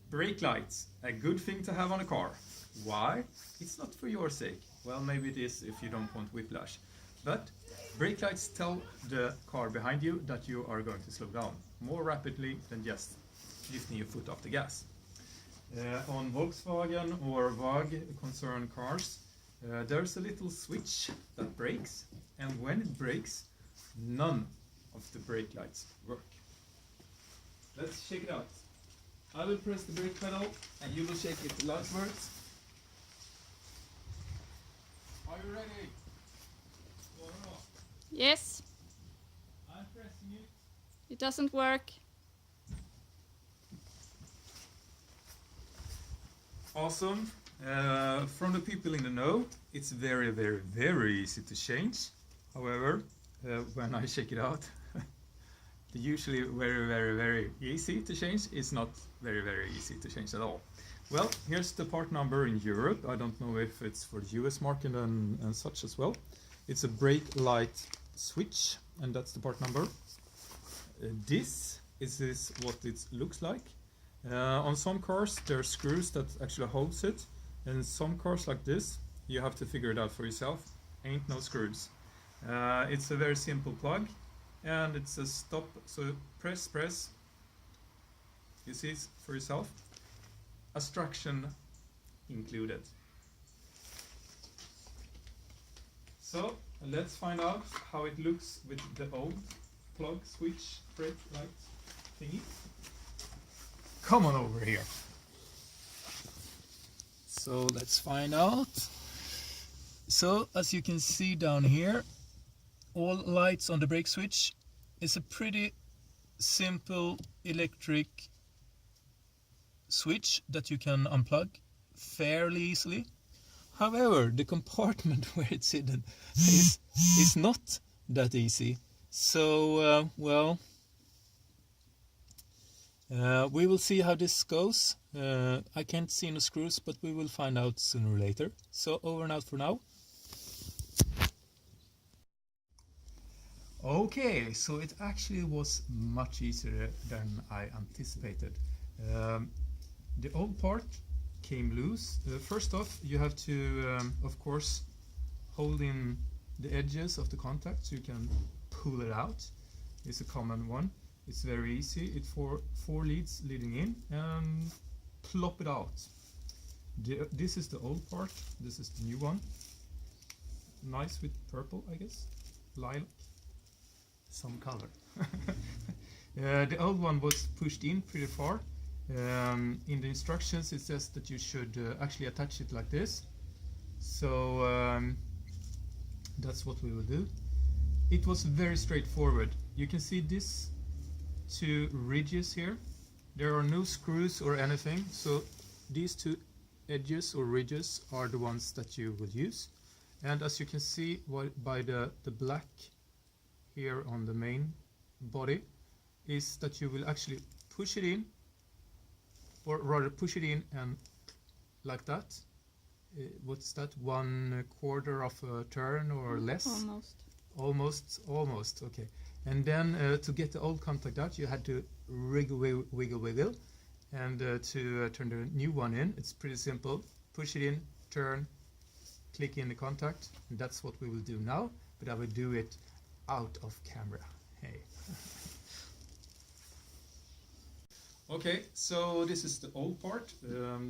Brake lights, a good thing to have on a car. Why? It's not for your sake. Well, maybe it is if you don't want whiplash. But brake lights tell the car behind you that you are going to slow down more rapidly than just lifting your foot off the gas. On Volkswagen or VAG concerned cars, there's a little switch that breaks, and when it breaks, none of the brake lights work. Let's check it out. I will press the brake pedal and you will check if the lights works. Are you ready? Yes. I'm pressing it. It doesn't work. Awesome. From the people in the know, it's very, very, very easy to change. However, when I check it out, the usually very, very, very easy to change is not very, very easy to change at all. Well, here's the part number in Europe. I don't know if it's for the US market and such as well. It's a brake light switch, and that's the part number. This is what it looks like. On some cars there are screws that actually holds it, and some cars like this you have to figure it out for yourself. Ain't no screws. It's a very simple plug, and it's a stop, so press, you see it for yourself. Instruction included. So let's find out how it looks with the old plug switch brake light thingy. Come on over here. So let's find out. So as you can see down here, all lights on the brake switch is a pretty simple electric switch that you can unplug fairly easily. However, the compartment where it's hidden is not that easy. So, we will see how this goes. I can't see no screws, but we will find out sooner or later. So over and out for now. Okay, so it actually was much easier than I anticipated. The old part came loose. First off, you have to, of course, hold in the edges of the contact so you can pull it out. It's a common one. It's very easy. It's four leads leading in and plop it out. This is the old part. This is the new one. Nice with purple, I guess. Lilac. Some color. The old one was pushed in pretty far. In the instructions it says that you should actually attach it like this. So that's what we will do. It was very straightforward. You can see this two ridges here. There are no screws or anything, so these two edges or ridges are the ones that you will use. And as you can see by the black here on the main body, is that you will actually push it in, or rather push it in and like that. What's that, 1/4 of a turn or less? Almost, okay. And then to get the old contact out, you had to wiggle, and to turn the new one in, it's pretty simple. Push it in, turn, click in the contact, and that's what we will do now, but I will do it out of camera. Hey. Okay, so this is the old part.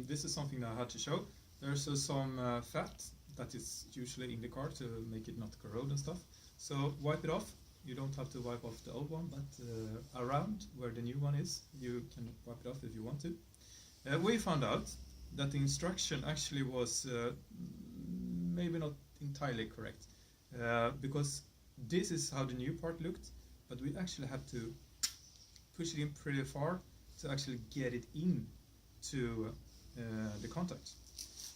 This is something that I had to show. There's some fat that is usually in the car to make it not corrode and stuff. So wipe it off. You don't have to wipe off the old one, but around where the new one is, you can wipe it off if you want to. We found out that the instruction actually was maybe not entirely correct, because this is how the new part looked, but we actually had to push it in pretty far to actually get it in to the contact.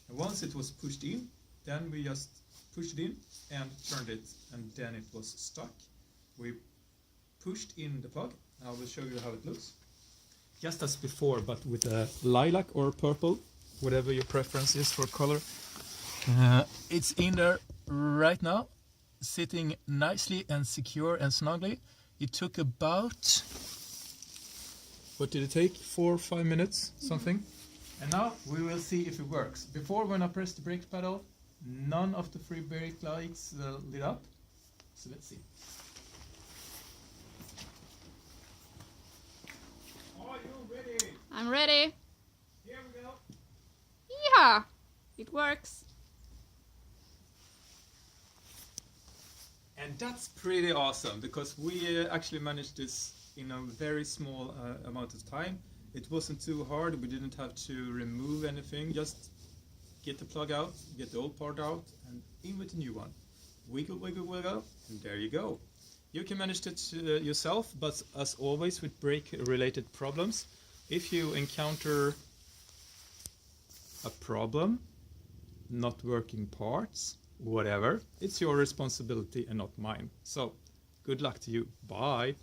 And once it was pushed in, then we just pushed it in and turned it, and then it was stuck. We pushed in the plug, and I will show you how it looks. Just as before, but with a lilac or purple, whatever your preference is for color. It's in there right now, sitting nicely and secure and snugly. It took about, what did it take? 4 or 5 minutes, something. And now we will see if it works. Before, when I press the brake pedal, none of the 3 brake lights lit up. So let's see. Are you ready? I'm ready. Here we go. Yeah, it works. And that's pretty awesome, because we actually managed this in a very small amount of time. It wasn't too hard. We didn't have to remove anything. Just get the plug out, get the old part out, and in with the new one. Wiggle, wiggle, wiggle, and there you go. You can manage it yourself, but as always with brake-related problems, if you encounter a problem, not working parts, whatever, it's your responsibility and not mine. So, good luck to you. Bye.